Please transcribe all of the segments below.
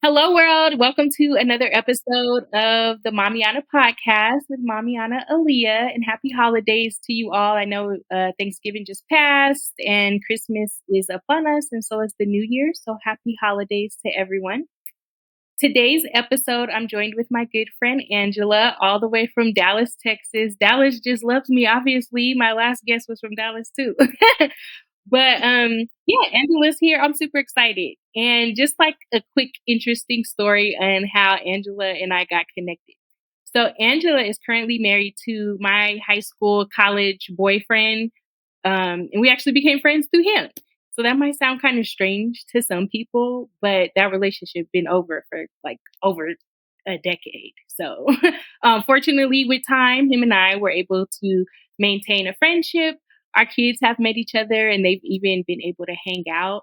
Hello, world. Welcome to another episode of the Mommyana podcast with Mommyana Elia, and happy holidays to you all. I know Thanksgiving just passed and Christmas is upon us, and so is the new year. So happy holidays to everyone. Today's episode, I'm joined with my good friend Angela, all the way from Dallas, Texas. Dallas just loves me. Obviously, my last guest was from Dallas too. But yeah, Angela's here. I'm super excited. And just like a quick interesting story on how Angela and I got connected. So Angela is currently married to my high school college boyfriend. And we actually became friends through him. So that might sound kind of strange to some people, but that relationship been over for like over a decade. So fortunately with time, him and I were able to maintain a friendship. Our kids have met each other and they've even been able to hang out.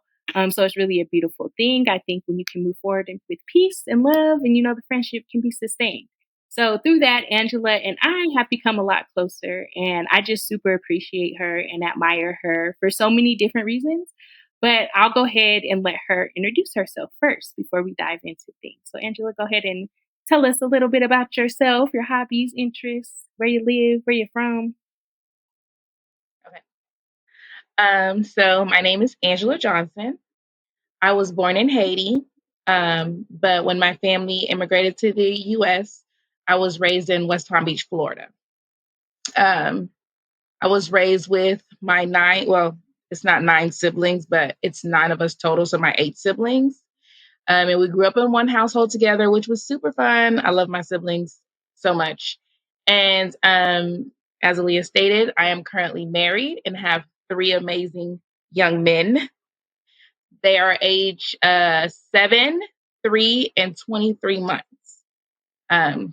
So it's really a beautiful thing. I think when you can move forward with peace and love and the friendship can be sustained. So through that, Angela and I have become a lot closer, and I just super appreciate her and admire her for so many different reasons. But I'll go ahead and let her introduce herself first before we dive into things. So, Angela, go ahead and tell us a little bit about yourself, your hobbies, interests, where you live, where you're from. Okay. So my name is Angela Johnson. I was born in Haiti, but when my family immigrated to the U.S., I was raised in West Palm Beach, Florida. Um, I was raised with my well, it's not nine siblings, but it's nine of us total, so my eight siblings. And we grew up in one household together, which was super fun. I love my siblings so much. And as Aaliyah stated, I am currently married and have three amazing young men. They are age 7, 3, and 23 months.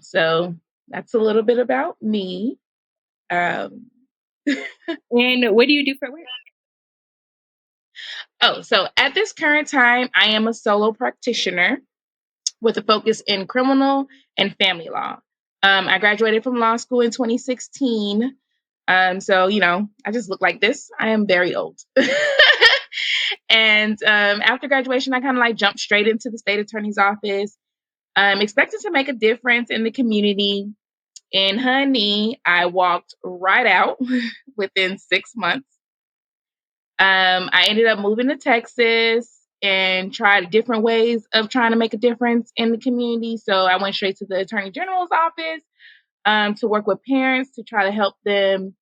So that's a little bit about me. Um, And what do you do for work? so at this current time, I am a solo practitioner with a focus in criminal and family law. I graduated from law school in 2016. So, I just look like this. I am very old. And after graduation, I kind of like jumped straight into the state attorney's office. I'm expecting to make a difference in the community. And honey, I walked right out within 6 months. I ended up moving to Texas and tried different ways of trying to make a difference in the community. So I went straight to the Attorney General's office to work with parents to try to help them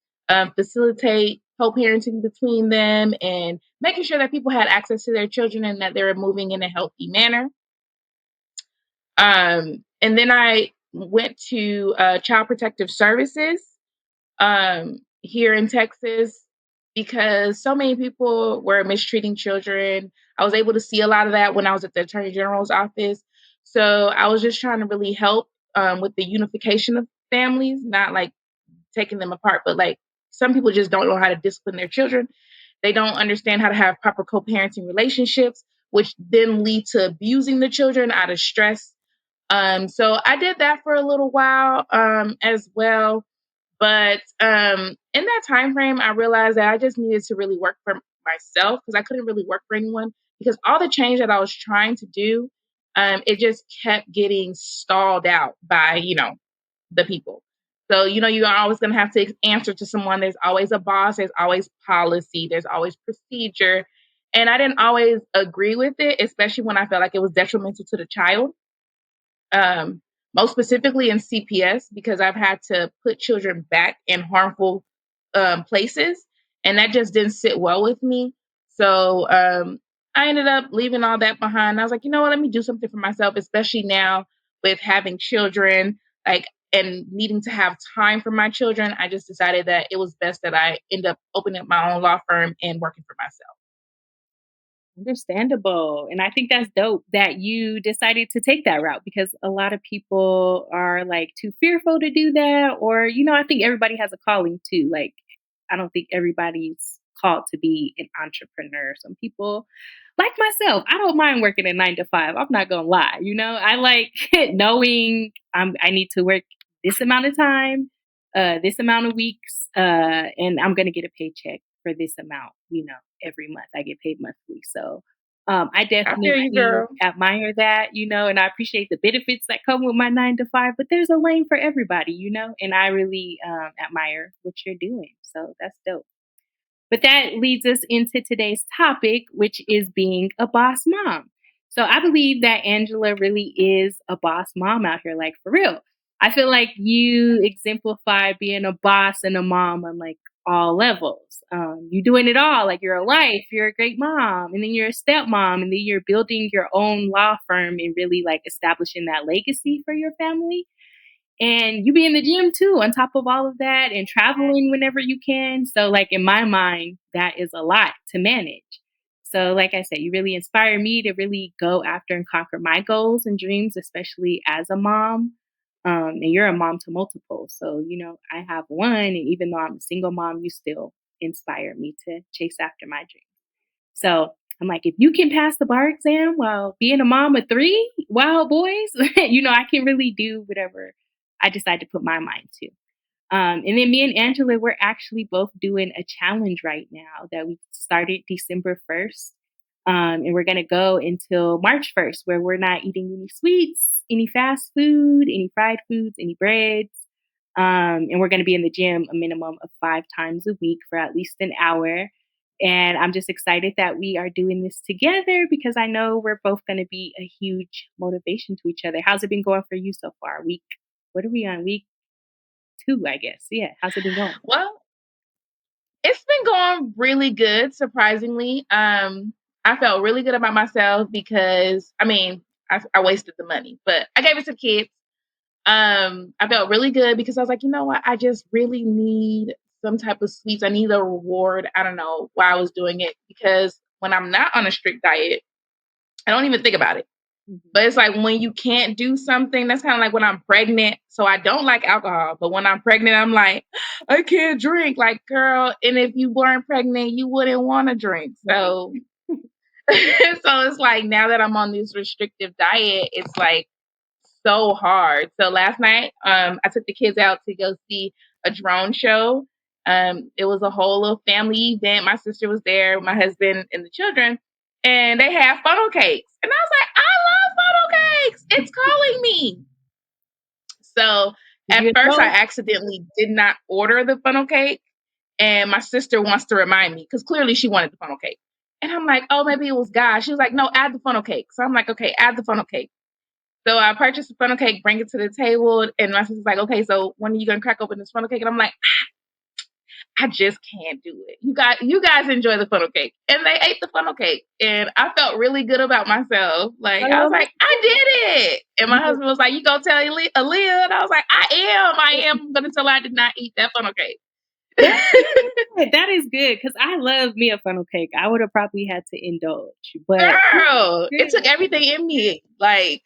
facilitate co-parenting between them and making sure that people had access to their children and that they were moving in a healthy manner. And then I went to Child Protective Services here in Texas because so many people were mistreating children. I was able to see a lot of that when I was at the Attorney General's office. So I was just trying to really help with the unification of families, not like taking them apart, but like some people just don't know how to discipline their children. They don't understand how to have proper co parenting relationships, which then lead to abusing the children out of stress. So I did that for a little while as well. But in that time frame, I realized that I just needed to really work for myself because I couldn't really work for anyone because all the change that I was trying to do, it just kept getting stalled out by, the people. So, you're always going to have to answer to someone. There's always a boss, there's always policy, there's always procedure. And I didn't always agree with it, especially when I felt like it was detrimental to the child. Most specifically in CPS, because I've had to put children back in harmful places, and that just didn't sit well with me. So I ended up leaving all that behind. I was like, you know what, let me do something for myself, especially now with having children, like and needing to have time for my children. I just decided that it was best that I end up opening up my own law firm and working for myself. Understandable. And I think that's dope that you decided to take that route because a lot of people are like too fearful to do that. Or, I think everybody has a calling too. Like, I don't think everybody's called to be an entrepreneur. Some people, like myself, I don't mind working a 9 to 5. I'm not going to lie. I like knowing I need to work this amount of time, this amount of weeks, and I'm going to get a paycheck for this amount, every month. I get paid monthly. So I I feel you, definitely girl. admire that, and I appreciate the benefits that come with my 9 to 5, but there's a lane for everybody, and I really admire what you're doing. So that's dope. But that leads us into today's topic, which is being a boss mom. So I believe that Angela really is a boss mom out here, like for real. I feel like you exemplify being a boss and a mom on like all levels. You're doing it all. Like you're a wife, you're a great mom, and then you're a stepmom, and then you're building your own law firm and really like establishing that legacy for your family. And you be in the gym too, on top of all of that, and traveling whenever you can. So, like, in my mind, that is a lot to manage. So, like I said, you really inspire me to really go after and conquer my goals and dreams, especially as a mom. And you're a mom to multiple. So, I have one. And even though I'm a single mom, you still inspire me to chase after my dreams. So I'm like, if you can pass the bar exam while being a mom of three wild boys, I can really do whatever I decide to put my mind to. And then me and Angela, we're actually both doing a challenge right now that we started December 1st. And we're going to go until March 1st, where we're not eating any sweets, any fast food, any fried foods, any breads. And we're going to be in the gym a minimum of 5 times a week for at least an hour. And I'm just excited that we are doing this together because I know we're both going to be a huge motivation to each other. How's it been going for you so far? What are we on? Week 2, I guess. Yeah. How's it been going? Well, it's been going really good, surprisingly. I felt really good about myself because I wasted the money, but I gave it to the kids. I felt really good because I was like, you know what? I just really need some type of sweets. I need a reward. I don't know why I was doing it because when I'm not on a strict diet, I don't even think about it. Mhm. But it's like when you can't do something, that's kind of like when I'm pregnant. So I don't like alcohol, but when I'm pregnant, I'm like, I can't drink. Like, girl, and if you weren't pregnant, you wouldn't want to drink. Right. So, so it's like now that I'm on this restrictive diet, it's like so hard. So last night, I took the kids out to go see a drone show. It was a whole little family event. My sister was there, my husband, and the children, and they had funnel cakes. And I was like, I love funnel cakes. It's calling me. So Did at you first, I indulge? accidentally did not order the funnel cake, and my sister wants to remind me because clearly she wanted the funnel cake. And I'm like, oh, maybe it was God. She was like, no, add the funnel cake. So I'm like, okay, add the funnel cake. So I purchased a funnel cake, bring it to the table, and my sister's like, okay, so when are you gonna crack open this funnel cake? And I'm like, I just can't do it. You guys enjoy the funnel cake. And they ate the funnel cake. And I felt really good about myself. Like I was Um, like, I did it. And my you husband was like, you gonna tell Aaliyah? And I was like, I am gonna tell her I did not eat that funnel cake. That's good. That is good because I love me a funnel cake. I would have probably had to indulge, but Girl, it took good. everything in me. Like,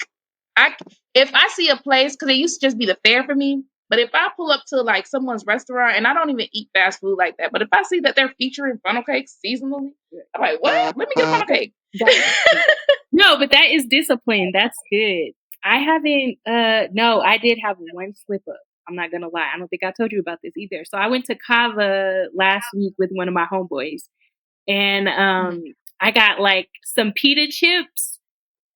I if I see a place, because it used to just be the fair for me. But if I pull up to like someone's restaurant, and I don't even eat fast food like that, but if I see that they're featuring funnel cakes seasonally, I'm like, what? Let me get a funnel cake. That is good. No, but that is discipline. That's good. I haven't no, I did have one slip up. I'm not gonna lie. I don't think I told you about this either. So I went to Kava last week with one of my homeboys and Mhm. I got like some pita chips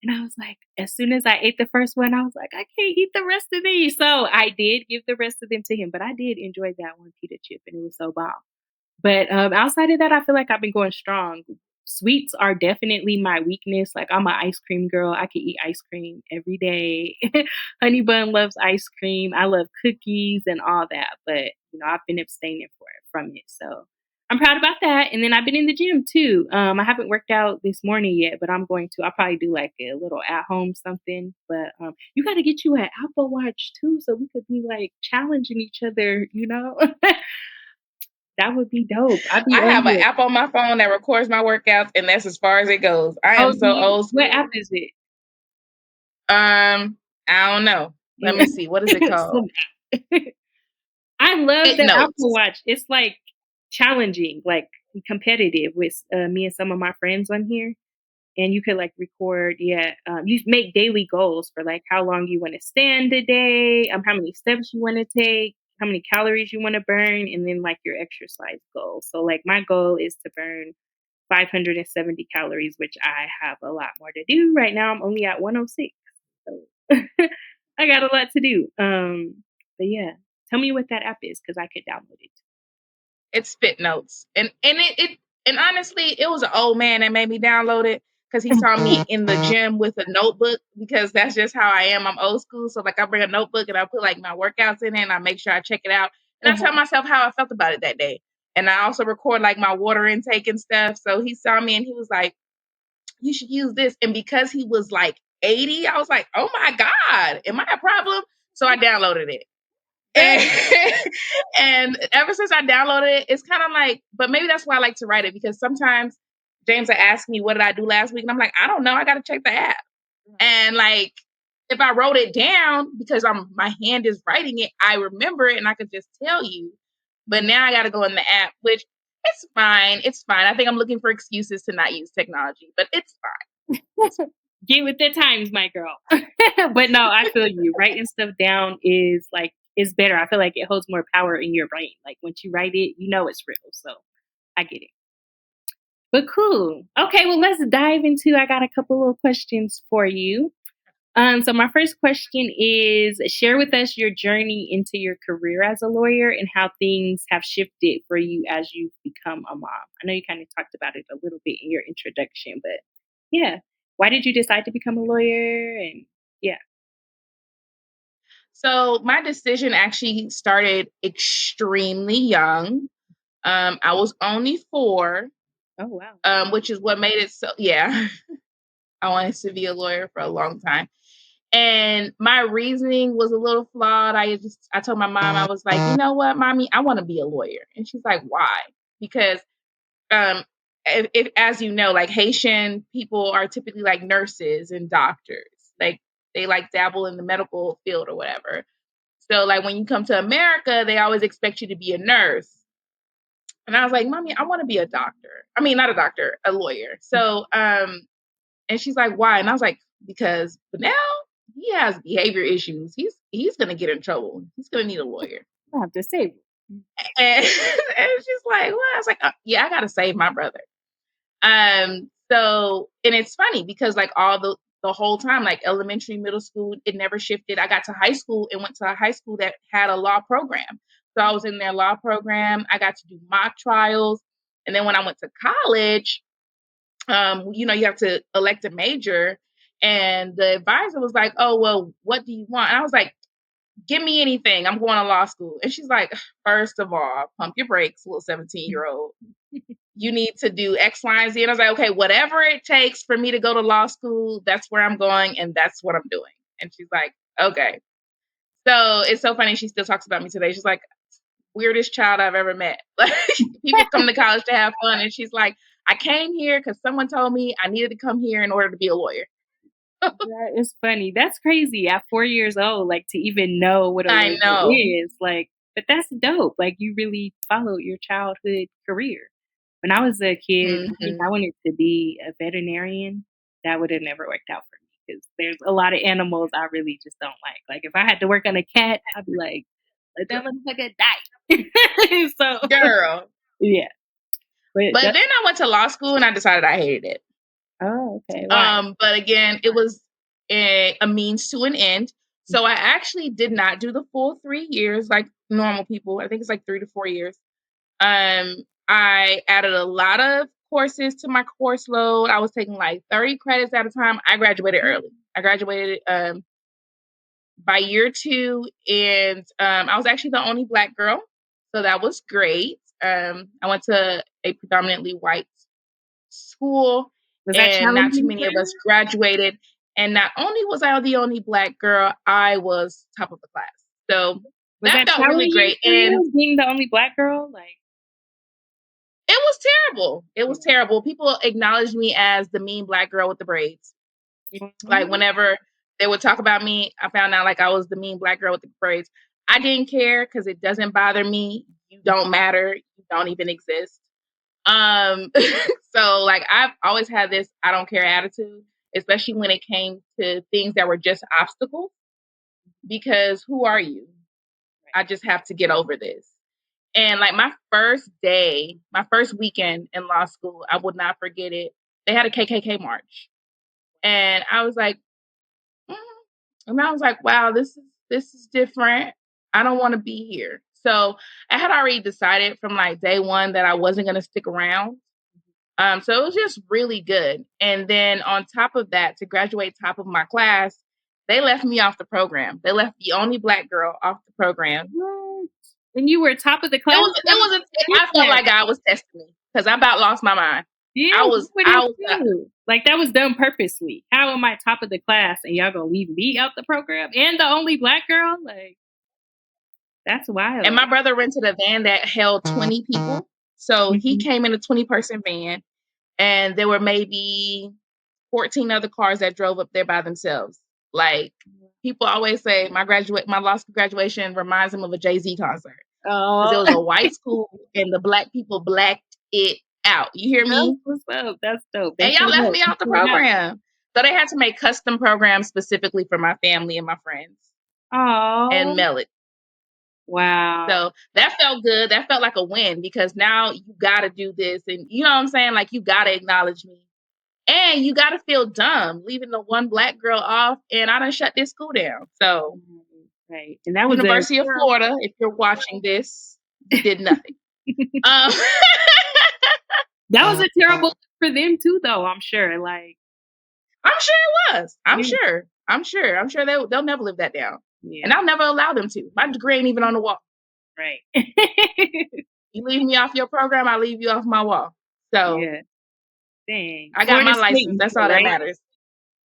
and I was like, as soon as I ate the first one, I was like, I can't eat the rest of these. So I did give the rest of them to him, but I did enjoy that one pita chip and it was so bomb. But, outside of that, I feel like I've been going strong. Sweets are definitely my weakness. Like, I'm an ice cream girl. I could eat ice cream every day. Honey Bun loves ice cream. I love cookies and all that, but, I've been abstaining from it, so I'm proud about that, and then I've been in the gym too. I haven't worked out this morning yet, but I'm going to. I'll probably do, like, a little at-home something, but, you gotta get you an Apple Watch too so we could be, like, challenging each other? That would be dope. I'd be I on have an here. app on my phone that records my workouts, and that's as far as it goes. I Oh, am do so you? old What app school. is it? I don't know. Let me see. What is it called? Some app. I love It the Apple notes. Watch. It's, like, challenging, like, competitive with, me and some of my friends on here, and you could, like, record you make daily goals for, like, how long you wanna stand a day, how many steps you wanna take, how many calories you wanna burn, and then, like, your exercise goals. So, like, my goal is to burn 570 calories, which I have a lot more to do. Right now, I'm only at 106. So I got a lot to do. But yeah, tell me what that app is because I could download it. It's Spit Notes, and honestly, it was an old man that made me download it because he saw me in the gym with a notebook because that's just how I am. I'm old school, so like I bring a notebook and I put like my workouts in it and I make sure I check it out and I tell Uh-huh. myself how I felt about it that day. And I also record like my water intake and stuff. So he saw me and he was like, "You should use this." And because he was like 80, I was like, "Oh my god, am I a problem?" So I downloaded it. That And, and ever since I downloaded it, it's kind of like, but maybe that's why I like to write it because sometimes James will ask me, what did I do last week? And I'm like, I don't know. I got to check the app. And like, if I wrote it down because my hand is writing it, I remember it and I could just tell you. But now I got to go in the app, which it's fine. It's fine. I think I'm looking for excuses to not use technology, but it's fine. It's get with the times, my girl. But no, I feel you. Writing stuff down is better. I feel like it holds more power in your brain. Like once you write it, you know it's real. So I get it. But cool. Okay, well let's dive into I got a couple little questions for you. So my first question is share with us your journey into your career as a lawyer and how things have shifted for you as you've become a mom. I know you kind of talked about it a little bit in your introduction, but yeah. Why did you decide to become a lawyer? And yeah. So my decision actually started extremely young. I was only 4, Oh wow. which is what made it so. Yeah, I wanted to be a lawyer for a long time, and my reasoning was a little flawed. I told my mom I was like, you know what, mommy, I want to be a lawyer, and she's like, why? Because if as you know, like Haitian people are typically like nurses and doctors, like they like dabble in the medical field or whatever. So like when you come to America, they always expect you to be a nurse. And I was like, "Mommy, I want to be a doctor. I mean, not a doctor, a lawyer." So and she's like, "Why?" And I was like, "Because now he has behavior issues. He's going to get in trouble. He's going to need a lawyer." I have to say. And, and she's like, "Well," I was like, "Yeah, I got to save my brother." So and it's funny because like all the whole time, like elementary, middle school, it never shifted. I got to high school and went to a high school that had a law program. So I was in their law program. I got to do mock trials. And then when I went to college, you have to elect a major. And the advisor was like, "Oh, well, what do you want?" And I was like, "Give me anything. I'm going to law school." And she's like, "First of all, pump your brakes, little 17-year-old. You need to do X, Y, and Z." And I was like, "Okay, whatever it takes for me to go to law school, that's where I'm going and that's what I'm doing." And she's like, "Okay." So it's so funny. She still talks about me today. She's like, weirdest child I've ever met. Like people come to college to have fun. And she's like, "I came here because someone told me I needed to come here in order to be a lawyer." That is funny. That's crazy at 4 years old, like to even know what a I lawyer know. is. Like, but that's dope. Like you really followed your childhood career. When I was a kid, I think I Hmm. wanted to be a veterinarian. That would have never worked out for me because there's a lot of animals I really just don't like. Like if I had to work on a cat, I'd be like, let that motherfucker die. So Girl. yeah, but But that's then I went to law school and I decided I hated it. oh okay. Why? But again, it was a means to an end. So I actually did not do the full 3 years like normal people. I think it's like 3 to 4 years. I added a lot of courses to my course load. I was taking like 30 credits at a time. I graduated early. I graduated by year 2, and I was actually the only Black girl, so that was great. I went to a predominantly white school, Was that and not too challenging many for of us you? graduated. And not only was I the only Black girl, I was top of the class. So Was that that felt really challenging great. for And you being the only black girl? Like, it was terrible. It was yeah. terrible. People acknowledged me as the mean Black girl with the braids. Like Mhm. whenever they would talk about me, I found out like I was the mean Black girl with the braids. I didn't care because it doesn't bother me. You don't matter. You don't even exist. Um, so like I've always had this I don't care attitude, especially when it came to things that were just obstacles. Because who are you? Right. I just have to get over this. And like my first day, my first weekend in law school, I would not forget it. They had a KKK march, and I was like, mm. And I was like, wow, this is different. I don't want to be here. So I had already decided from like day one that I wasn't going to stick around. So it was just really good. And then on top of that, to graduate top of my class, they left me off the program. They left the only Black girl off the program. What? And you were top of the It class? was it was I felt like God was testing me because I about lost my mind. Yeah, I what was would I it was do? Like, that was done purposely. How am I top of the class and y'all gonna leave me out the program and the only Black girl? Like, that's and wild. my brother rented a van that held 20 people. So he Mhm. came in a 20-person van, and there were maybe 14 other cars that drove up there by themselves. Like, people always say my law school graduation reminds them of a Jay-Z concert because it Oh, was a white school and the Black people blacked it out. You hear that's me? what's up. That's dope. They And y'all showed left up. me You off the showed out. program. So they had to make custom programs specifically for my family and my friends and Oh, mail it. wow. So that felt good. That felt like a win because now you got to do this. And you know what I'm saying? Like, you got to acknowledge me. And you got to feel dumb leaving the one Black girl off. And I done shut this school down. So, Right. And that was a University of terrible. Florida, if you're watching this, you did nothing. Um, That was a terrible look for them too, though, I'm sure. Like, I'm sure it was. I'm yeah, sure. I'm sure. I'm sure they'll never live that down. And yeah, I'll never allow them to. My degree ain't even on the wall. right. You leave me off your program, I leave you off my wall. So Yeah, dang. I got Florida my State, license. you That's said, all that right? matters.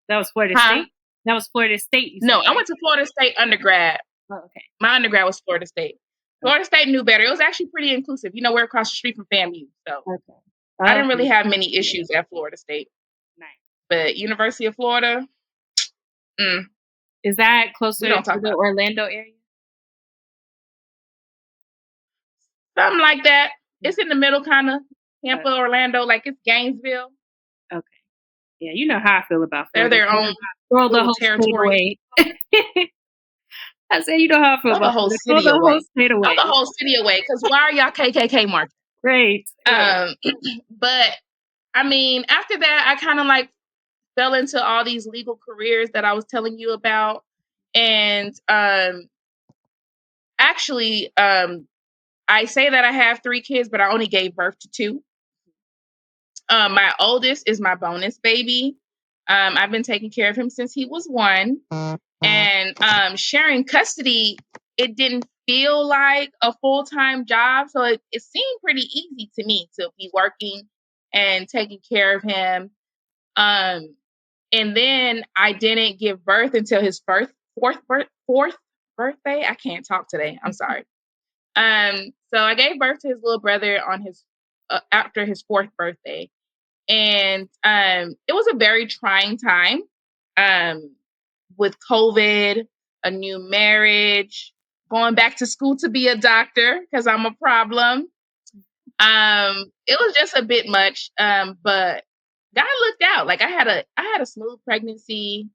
That was Florida Huh? State? That was Florida State, you No, said, I right? went to Florida State undergrad. Oh, okay. My undergrad was Florida State. Okay. Florida State knew better. It was actually pretty inclusive. You know, we're across the street from FAMU. So Okay. I didn't Okay. really have many issues at Florida State. Nice. But University of Florida, mm, Is that we closer don't to talk the about it. Orlando area? Something like that. Mm, It's in the middle, kind of. uh, Tampa, Orlando, like it's Gainesville. okay. Yeah, you know how I feel about They're Florida. their own Throw the little whole state territory. away. I say, you know how I feel Throw the about whole Florida. Throw city the whole away. state Throw away. the whole city away. Because why are y'all KKK marching? Right, right. Um, but I mean, after that, I kind of like fell into all these legal careers that I was telling you about. And actually, I say that I have 3 kids, but I only gave birth to 2. My oldest is my bonus baby. I've been taking care of him since he was 1. And sharing custody, it didn't feel like a full-time job. So it seemed pretty easy to me to be working and taking care of him. Um, and then I didn't give birth until his fourth birthday. I can't talk today. I'm sorry. So I gave birth to his little brother on his after his 4th birthday, and it was a very trying time with COVID, a new marriage, going back to school to be a doctor because I'm a problem. It was just a bit much, but God looked out. Like I had a smooth pregnancy.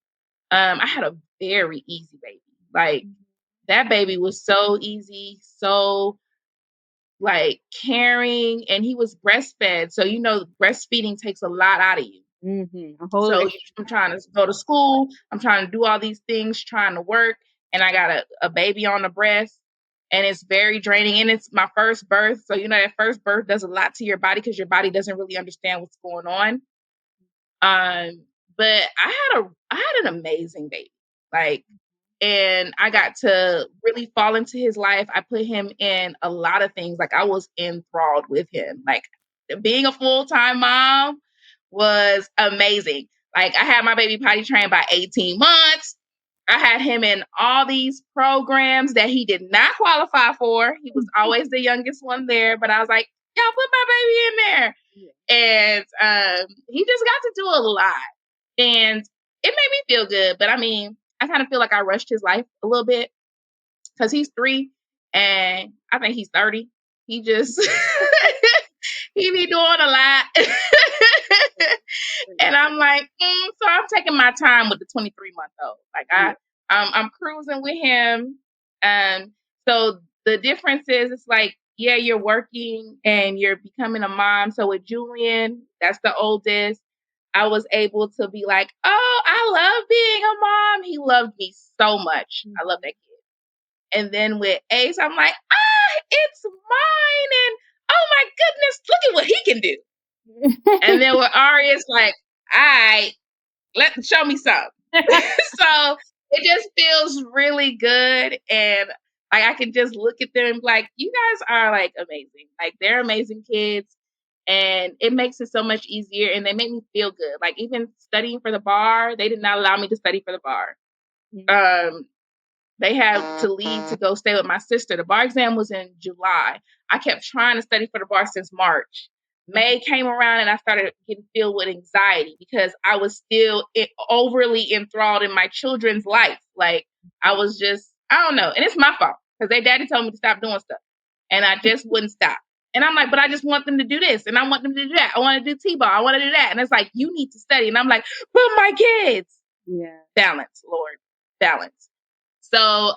I had a very easy baby. Like that baby was so easy, so like caring, and he was breastfed. So you know, breastfeeding takes a lot out of you. A whole So extra. I'm trying to go to school. I'm trying to do all these things, trying to work, and I got a baby on the breast, and it's very draining. And it's my first birth, so you know that first birth does a lot to your body because your body doesn't really understand what's going on. But I had an amazing baby, like, and I got to really fall into his life. I put him in a lot of things. Like I was enthralled with him. Like being a full-time mom was amazing. Like I had my baby potty trained by 18 months. I had him in all these programs that he did not qualify for. He was always the youngest one there, but I was like, y'all put my baby in there. And he just got to do a lot. And it made me feel good. But I mean, I kind of feel like I rushed his life a little bit because he's 3 and I think he's 30. He just he be doing a lot. And I'm like, so I'm taking my time with the 23-month old. Like Yeah. I'm cruising with him. So the difference is it's like yeah, you're working and you're becoming a mom. So with Julian, that's the oldest, I was able to be like, oh, I love being a mom. He loved me so much. I love that kid. And then with Ace, I'm like, it's mine. And oh my goodness, look at what he can do. And then with Ari, it's like, all right, show me some. So it just feels really good. And like I can just look at them and be like, you guys are like amazing. Like they're amazing kids. And it makes it so much easier. And they make me feel good. Like even studying for the bar, they did not allow me to study for the bar. They had to leave to go stay with my sister. The bar exam was in July. I kept trying to study for the bar since March. May came around and I started getting filled with anxiety because I was still overly enthralled in my children's life. Like I was just, I don't know. And it's my fault because their daddy told me to stop doing stuff. And I just wouldn't stop. And I'm like, but I just want them to do this. And I want them to do that. I want to do T-ball. I want to do that. And it's like, you need to study. And I'm like, but my kids. Yeah. Balance, Lord. Balance. So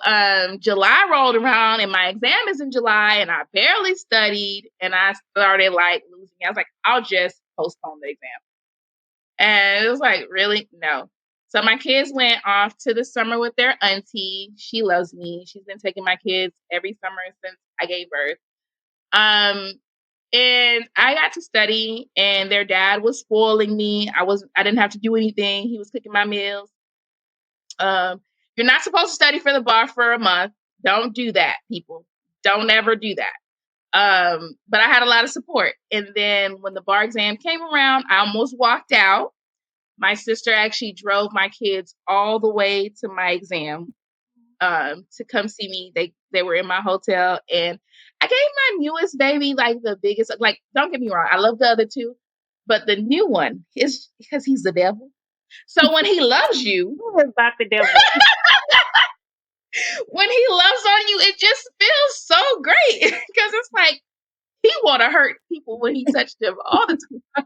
July rolled around and my exam is in July and I barely studied and I started like losing. I was like, I'll just postpone the exam. And it was like, really? No. So my kids went off to the summer with their auntie. She loves me. She's been taking my kids every summer since I gave birth. And I got to study and their dad was spoiling me. I didn't have to do anything. He was cooking my meals. You're not supposed to study for the bar for a month. Don't do that, people. Don't ever do that. But I had a lot of support. And then when the bar exam came around, I almost walked out. My sister actually drove my kids all the way to my exam to come see me. They were in my hotel, and I gave my newest baby like the biggest. Like, don't get me wrong, I love the other two, but the new one is because he's the devil. So when he loves you, About the devil. when he loves on you, it just feels so great because it's like he want to hurt people when he touched them all the time.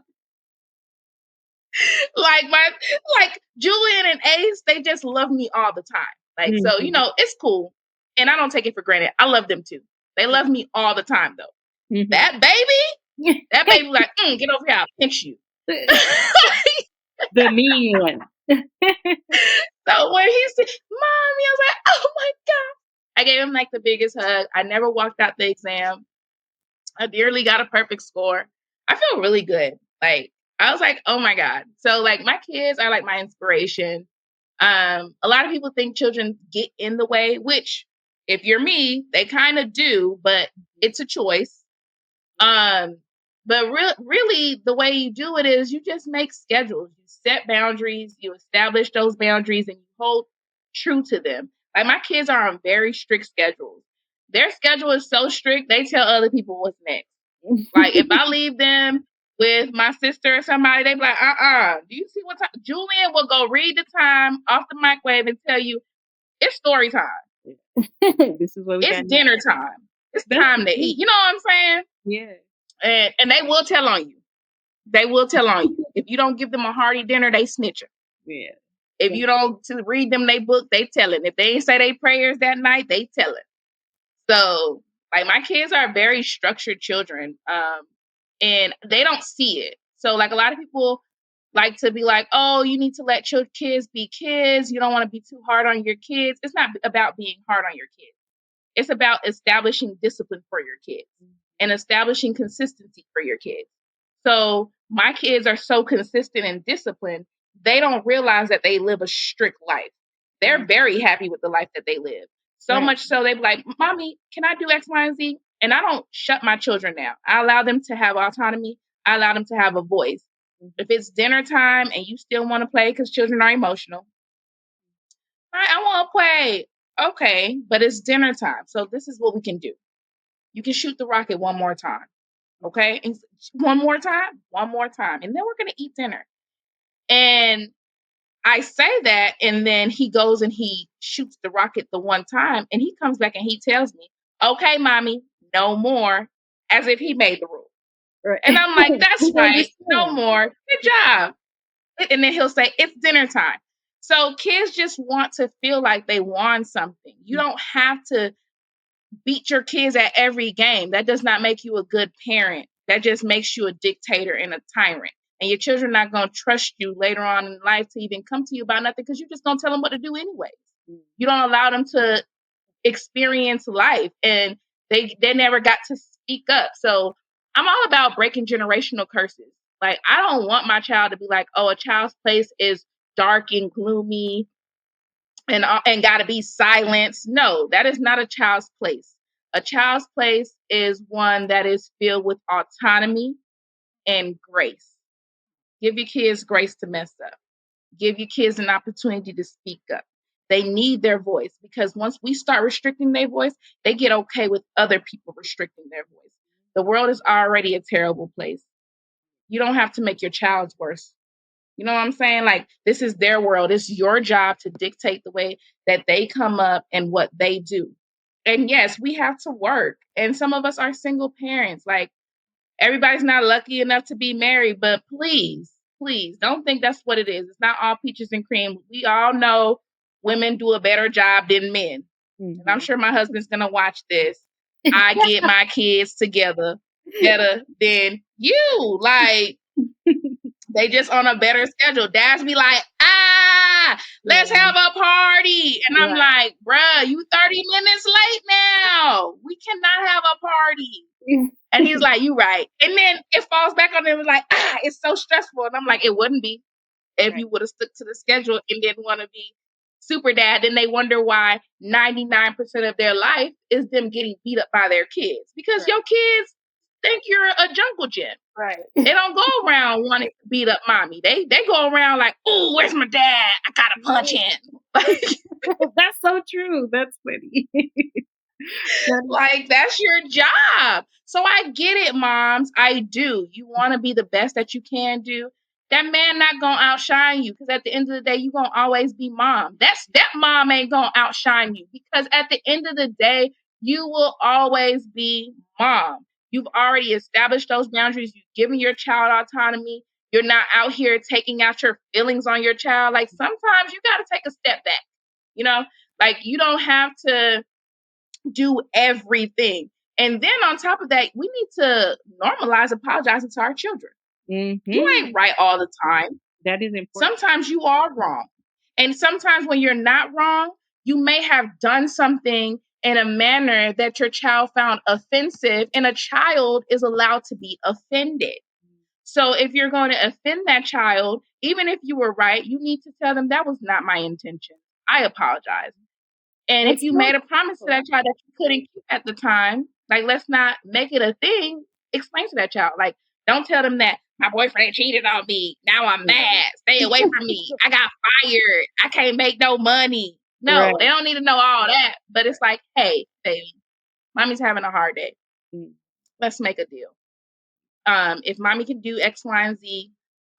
like my like Julian and Ace, they just love me all the time. Like so, it's cool, and I don't take it for granted. I love them too. They love me all the time though. Mm-hmm. That baby, like get over here, I'll pinch you. The mean one. So when he said, "Mommy," I was like, "Oh my god!" I gave him like the biggest hug. I never walked out the exam. I nearly got a perfect score. I feel really good. Like I was like, oh my God. So like my kids are like my inspiration. A lot of people think children get in the way, which if you're me, they kind of do, but it's a choice. But really the way you do it is you just make schedules, you set boundaries, you establish those boundaries and you hold true to them. Like my kids are on very strict schedules. Their schedule is so strict, they tell other people what's next. Like if I leave them with my sister or somebody, they be like, do you see what time? Julian will go read the time off the microwave and tell you it's story time. This is what we it's got. dinner time. It's time to eat. You know what I'm saying? Yeah. And they will tell on you. They will tell on you. If you don't give them a hearty dinner, they snitch. Yeah. If you don't to read them they book, they tell it. If they ain't say they prayers that night, they tell it. So like my kids are very structured children. And they don't see it. So like a lot of people like to be like, oh, you need to let your kids be kids. You don't want to be too hard on your kids. It's not about being hard on your kids. It's about establishing discipline for your kids and establishing consistency for your kids. So my kids are so consistent and disciplined, they don't realize that they live a strict life. They're very happy with the life that they live. So much so they be like, Mommy, can I do X, Y, and Z? And I don't shut my children down. I allow them to have autonomy. I allow them to have a voice. If it's dinner time and you still want to play because children are emotional, I want to play. Okay, but it's dinner time. So this is what we can do. You can shoot the rocket one more time. Okay? And one more time, one more time. And then we're going to eat dinner. And I say that, and then he goes and he shoots the rocket the one time, and he comes back and he tells me, okay, Mommy, no more, as if he made the rule. Right. And I'm like, that's right, no more. Good job. And then he'll say, it's dinner time. So kids just want to feel like they won something. You don't have to beat your kids at every game. That does not make you a good parent. That just makes you a dictator and a tyrant. And your children are not going to trust you later on in life to even come to you about nothing because you're just going to tell them what to do anyways. You don't allow them to experience life, and they never got to speak up. So I'm all about breaking generational curses. Like, I don't want my child to be like, oh, a child's place is dark and gloomy and got to be silenced. No, that is not a child's place. A child's place is one that is filled with autonomy and grace. Give your kids grace to mess up. Give your kids an opportunity to speak up. They need their voice, because once we start restricting their voice, they get okay with other people restricting their voice. The world is already a terrible place. You don't have to make your child's worse. You know what I'm saying? Like, this is their world. It's your job to dictate the way that they come up and what they do. And yes, we have to work. And some of us are single parents. Like, everybody's not lucky enough to be married, but please don't think that's what it is. It's not all peaches and cream. We all know women do a better job than men. And I'm sure my husband's going to watch this. I get my kids together better than you. Like, they just on a better schedule. Dads be like, let's have a party. And I'm like, bruh, you 30 minutes late now. We cannot have a party. And he's like, you right. And then it falls back on them like, it's so stressful. And I'm like, it wouldn't be if you would have stuck to the schedule and didn't want to be super dad. Then they wonder why 99% of their life is them getting beat up by their kids. Because your kids think you're a jungle gym. Right. They don't go around wanting to beat up mommy. They go around like, oh, where's my dad? I gotta punch him. That's so true. That's funny. Like, that's your job. So I get it, moms. I do. You want to be the best that you can do. That man not gonna outshine you, because at the end of the day, you gonna always be mom. That mom ain't gonna outshine you, because at the end of the day, you will always be mom. You've already established those boundaries. You've given your child autonomy. You're not out here taking out your feelings on your child. Like, sometimes you got to take a step back. You know, like, you don't have to do everything. And then on top of that, we need to normalize apologizing to our children. You ain't right all the time. That is important. Sometimes you are wrong. And sometimes when you're not wrong, you may have done something in a manner that your child found offensive, and a child is allowed to be offended. So if you're going to offend that child, even if you were right, you need to tell them that was not my intention. I apologize. And if you made a promise to that child that you couldn't keep at the time, like, let's not make it a thing. Explain to that child. Like, don't tell them that my boyfriend cheated on me. Now I'm mad. Stay away from me. I got fired. I can't make no money. No, they don't need to know all that. But it's like, hey, baby, mommy's having a hard day. Let's make a deal. If mommy can do X, Y, and Z,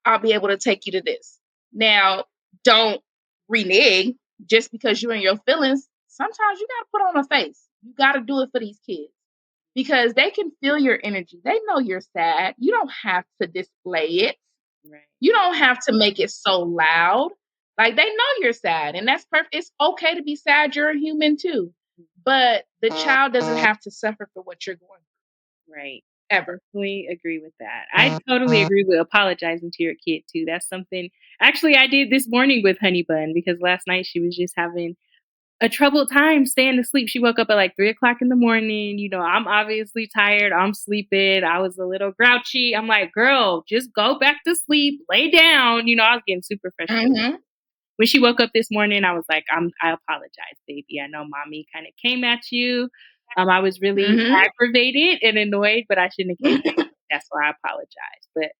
I'll be able to take you to this. Now, don't renege just because you're in your feelings. Sometimes you got to put on a face. You got to do it for these kids, because they can feel your energy. They know you're sad. You don't have to display it. Right. You don't have to make it so loud. Like, they know you're sad, and that's perfect. It's okay to be sad. You're a human too. But the child doesn't have to suffer for what you're going through. Right. Ever. Totally agree with that. I totally agree with apologizing to your kid too. That's something actually I did this morning with Honey Bun, because last night she was just having a troubled time staying asleep. She woke up at like 3 o'clock in the morning. You know, I'm obviously tired. I'm sleeping. I was a little grouchy. I'm like, girl, just go back to sleep, lay down. You know, I was getting super frustrated. When she woke up this morning, I was like, I apologize, baby. I know mommy kind of came at you. I was really aggravated and annoyed, but I shouldn't have came. That's why I apologize. But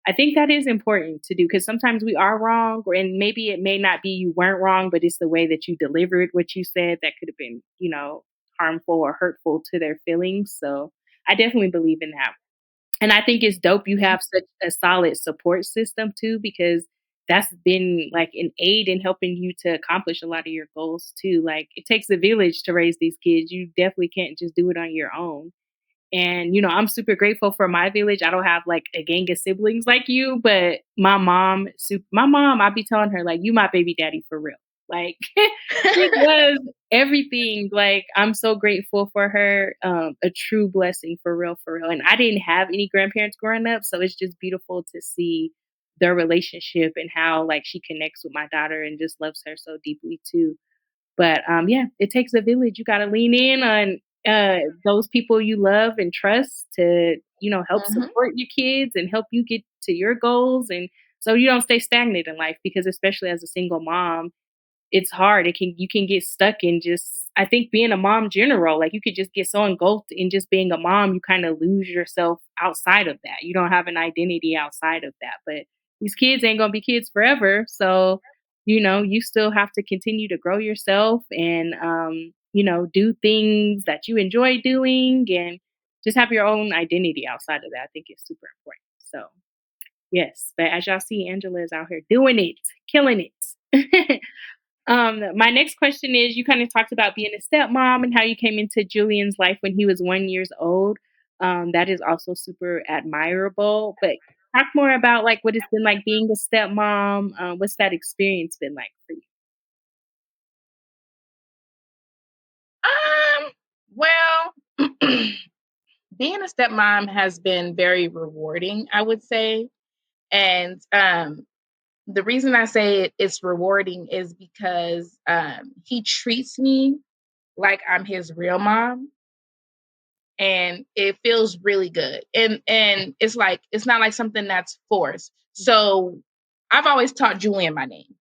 I think that is important to do, because sometimes we are wrong, and maybe it may not be you weren't wrong, but it's the way that you delivered what you said that could have been, you know, harmful or hurtful to their feelings. So I definitely believe in that. And I think it's dope you have such a solid support system too, because that's been like an aid in helping you to accomplish a lot of your goals too. Like, it takes a village to raise these kids. You definitely can't just do it on your own. And, you know, I'm super grateful for my village. I don't have like a gang of siblings like you, but my mom, I be telling her, like, you my baby daddy for real. Like she was everything. Like I'm so grateful for her. A true blessing for real, for real. And I didn't have any grandparents growing up, so it's just beautiful to see their relationship and how like she connects with my daughter and just loves her so deeply too. But, yeah, it takes a village. You gotta lean in on, those people you love and trust to, help Mhm. support your kids and help you get to your goals, and so you don't stay stagnant in life because especially as a single mom, it's hard. You can get stuck in just I think being a mom general, like you could just get so engulfed in just being a mom, you kind of lose yourself outside of that. You don't have an identity outside of that. But these kids ain't gonna be kids forever. So, you still have to continue to grow yourself and do things that you enjoy doing and just have your own identity outside of that. I think it's super important. So yes, but as y'all see, Angela is out here doing it, killing it. My next question is you kind of talked about being a stepmom and how you came into Julian's life when he was 1 years old. That is also super admirable. But talk more about like what it's been like being a stepmom. What's that experience been like for you? Um, well, being a stepmom has been very rewarding, I would say. And the reason I say it's rewarding is because he treats me like I'm his real mom, and it feels really good. And it's like it's not like something that's forced. So I've always taught Julian my name.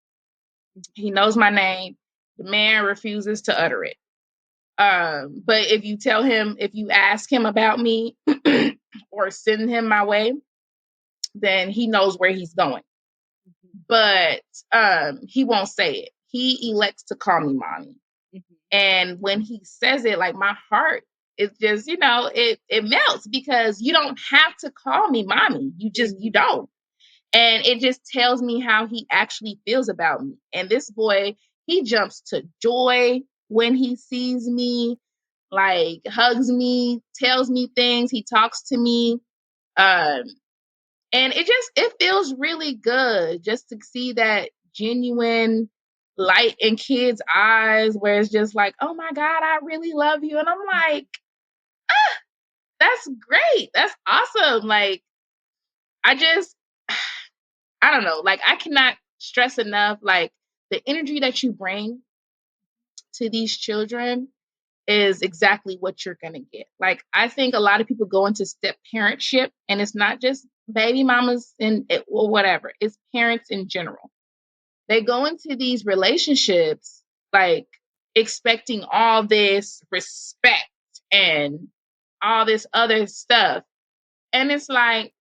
He knows my name. The man refuses to utter it. But if you ask him about me or send him my way, then he knows where he's going. But he won't say it. He elects to call me mommy. Mhm, And when he says it, like my heart is just, it melts because you don't have to call me mommy. You mhm, don't. And it just tells me how he actually feels about me. And this boy, he jumps to joy when he sees me, like hugs me, tells me things, he talks to me. Um, and it feels really good just to see that genuine light in kids' eyes where it's just like, oh my God, I really love you. And I'm like, that's great. That's awesome. Like, I just, I don't know. Like, I cannot stress enough, like, the energy that you bring to these children is exactly what you're going to get. Like, I think a lot of people go into step parentship, and it's not just baby mamas or whatever, it's parents in general. They go into these relationships like expecting all this respect and all this other stuff. And it's like,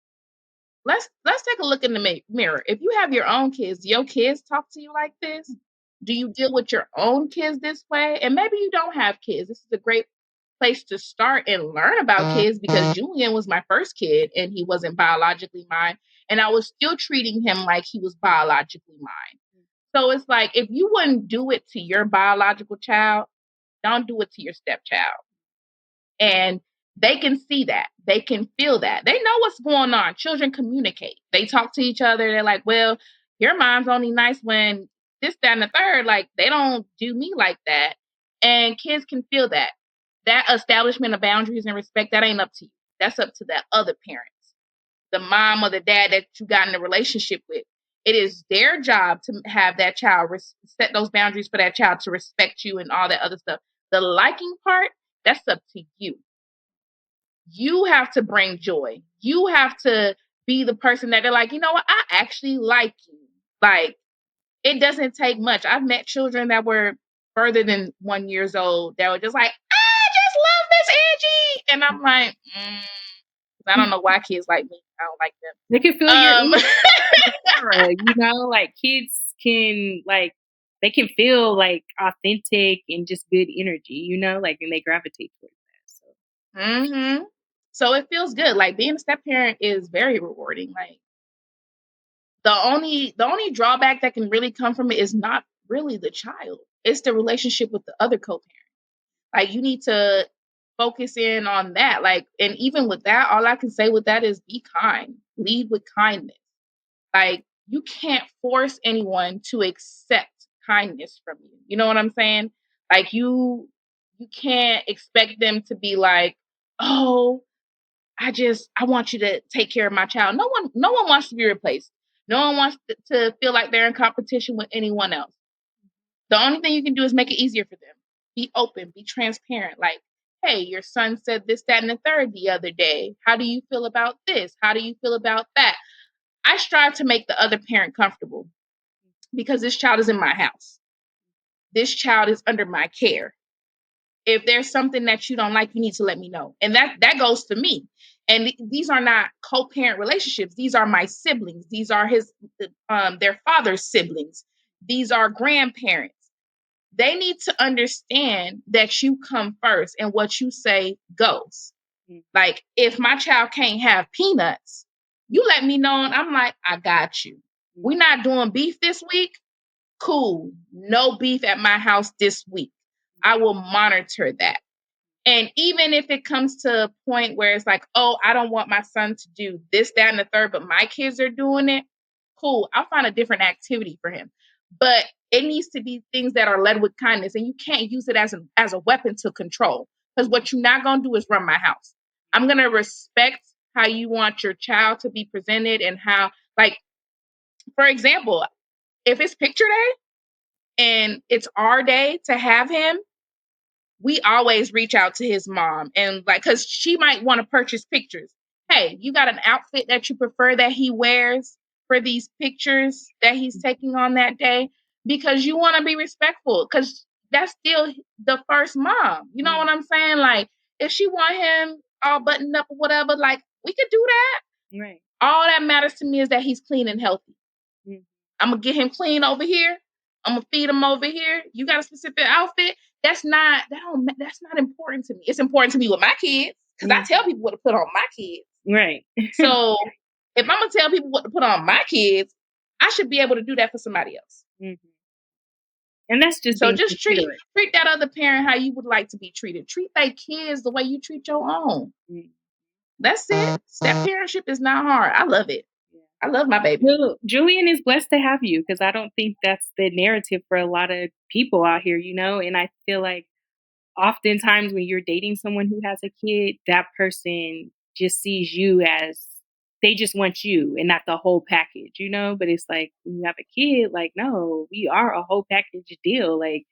let's take a look in the mirror. If you have your own kids, do your kids talk to you like this? Do you deal with your own kids this way? And maybe you don't have kids. This is a great place to start and learn about kids because Julian was my first kid and he wasn't biologically mine. And I was still treating him like he was biologically mine. So it's like if you wouldn't do it to your biological child, don't do it to your stepchild. And they can see that. They can feel that. They know what's going on. Children communicate. They talk to each other. They're like, well, your mom's only nice when this, that, and the third. Like, they don't do me like that. And kids can feel that. That establishment of boundaries and respect, that ain't up to you. That's up to that other parent, the mom or the dad that you got in a relationship with. It is their job to have that child set those boundaries for that child to respect you and all that other stuff. The liking part, that's up to you. You have to bring joy. You have to be the person that they're like, you know what? I actually like you. Like, it doesn't take much. I've met children that were further than 1 years old that were just like, I just love Miss Angie. And I'm like, I don't know why kids like me. I don't like They can feel your them. aura, like kids can like they can feel like authentic and just good energy, like and they gravitate towards that. So hmm So it feels good. Like being a step parent is very rewarding. Like the only drawback that can really come from it is not really the child. It's the relationship with the other co-parent. Like you need to focus in on that. Like, and even with that, all I can say with that is be kind. Lead with kindness. Like you can't force anyone to accept kindness from you. You know what I'm saying? Like you can't expect them to be like, "Oh, I want you to take care of my child." No one wants to be replaced. No one wants to feel like they're in competition with anyone else. The only thing you can do is make it easier for them. Be open, be transparent. Like, hey, your son said this, that, and the third the other day. How do you feel about this? How do you feel about that? I strive to make the other parent comfortable because this child is in my house. This child is under my care. If there's something that you don't like, you need to let me know. And that goes to me. And these are not co-parent relationships. These are my siblings. These are their father's siblings. These are grandparents. They need to understand that you come first and what you say goes. Like, if my child can't have peanuts, you let me know, and I'm like, I got you. We're not doing beef this week. Cool. No beef at my house this week. I will monitor that. And even if it comes to a point where it's like, oh, I don't want my son to do this, that, and the third, but my kids are doing it, cool. I'll find a different activity for him. But it needs to be things that are led with kindness, and you can't use it as a weapon to control. Because what you're not gonna do is run my house. I'm gonna respect how you want your child to be presented and how, like, for example, if it's picture day and it's our day to have him, we always reach out to his mom and, like, because she might want to purchase pictures. Hey, you got an outfit that you prefer that he wears for these pictures that he's taking on that day? Because you want to be respectful, because that's still the first mom. You know what I'm saying? Like, if she want him all buttoned up or whatever, like, we could do that. Right. All that matters to me is that he's clean and healthy. I'm gonna get him clean over here. I'm gonna feed him over here. You got a specific outfit. That's not important to me. It's important to me with my kids because I tell people what to put on my kids. Right. So if I'm gonna tell people what to put on my kids, I should be able to do that for somebody else. And that's just So being just treat considerate. that other parent how you would like to be treated. Treat their kids the way you treat your own. That's it. Step parentship is not hard. I love it. I love my baby. Well, Julian is blessed to have you because I don't think that's the narrative for a lot of people out here, you know? And I feel like oftentimes when you're dating someone who has a kid, that person just sees you as they just want you and not the whole package, you know? But it's like when you have a kid, like, no, we are a whole package deal. Like,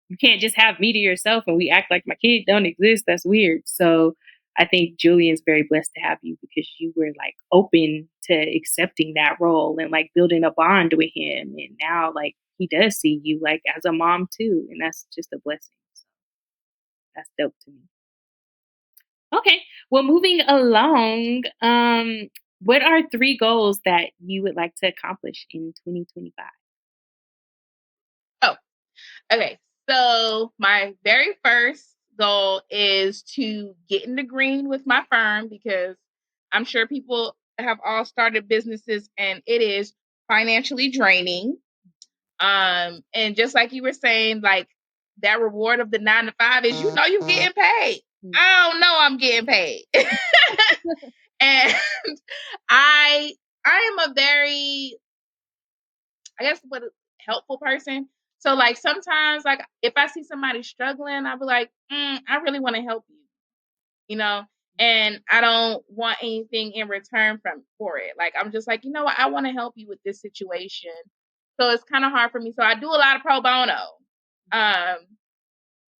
you can't just have me to yourself and we act like my kid don't exist. That's weird. So I think Julian's very blessed to have you because you were like open to accepting that role and like building a bond with him. And now like he does see you like as a mom too. And that's just a blessing. So that's dope to me. Okay. Well, moving along, what are three goals that you would like to accomplish in 2025? Oh, okay. So my very first goal is to get in the green with my firm because I'm sure people have all started businesses and it is financially draining. And just like you were saying, like, that reward of the 9 to 5 is, you getting paid. I don't know I'm getting paid. And I am a very, I guess, what helpful person. So like sometimes, like, if I see somebody struggling, I'll be like, I really want to help you, you know, and I don't want anything in return for it. Like, I'm just like, you know what, I want to help you with this situation. So it's kind of hard for me. So I do a lot of pro bono. Um,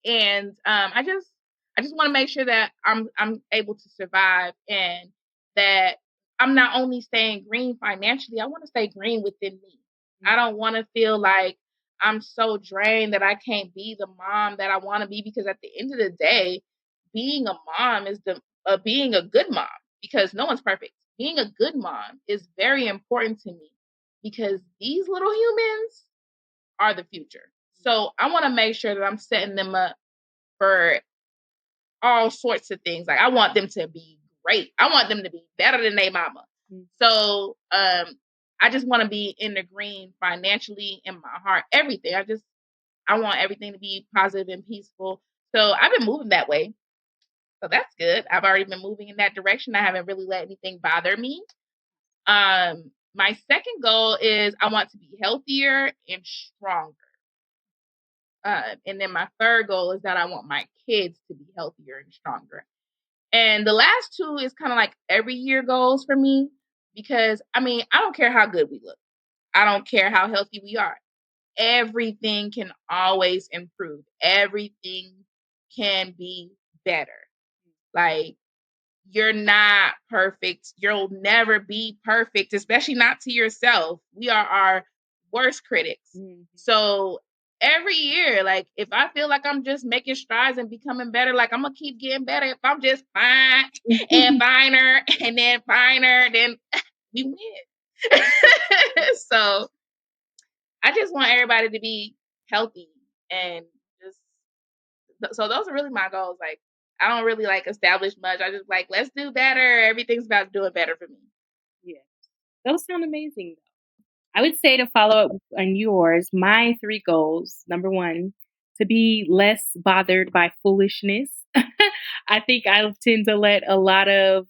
and I just want to make sure that I'm able to survive and that I'm not only staying green financially, I want to stay green within me. I don't want to feel like I'm so drained that I can't be the mom that I want to be, because at the end of the day, being a mom is being a good mom, because no one's perfect. Being a good mom is very important to me because these little humans are the future. So I want to make sure that I'm setting them up for all sorts of things. Like, I want them to be great. I want them to be better than their mama. So I just want to be in the green financially, in my heart, everything. I want everything to be positive and peaceful. So I've been moving that way. So that's good. I've already been moving in that direction. I haven't really let anything bother me. My second goal is I want to be healthier and stronger. And then my third goal is that I want my kids to be healthier and stronger. And the last two is kind of like every year goals for me because I mean, I don't care how good we look. I don't care how healthy we are. Everything can always improve. Everything can be better. Like you're not perfect. You'll never be perfect, especially not to yourself. We are our worst critics. Mhm. So every year, like if I feel like I'm just making strides and becoming better, like I'm gonna keep getting better. If I'm just fine and finer and then finer, then we win. So I just want everybody to be healthy and just so those are really my goals. Like I don't really like establish much. I just like let's do better. Everything's about doing better for me. Yeah. Those sound amazing. I would say to follow up on yours, my 3 goals. Number 1, to be less bothered by foolishness. I think I tend to let a lot of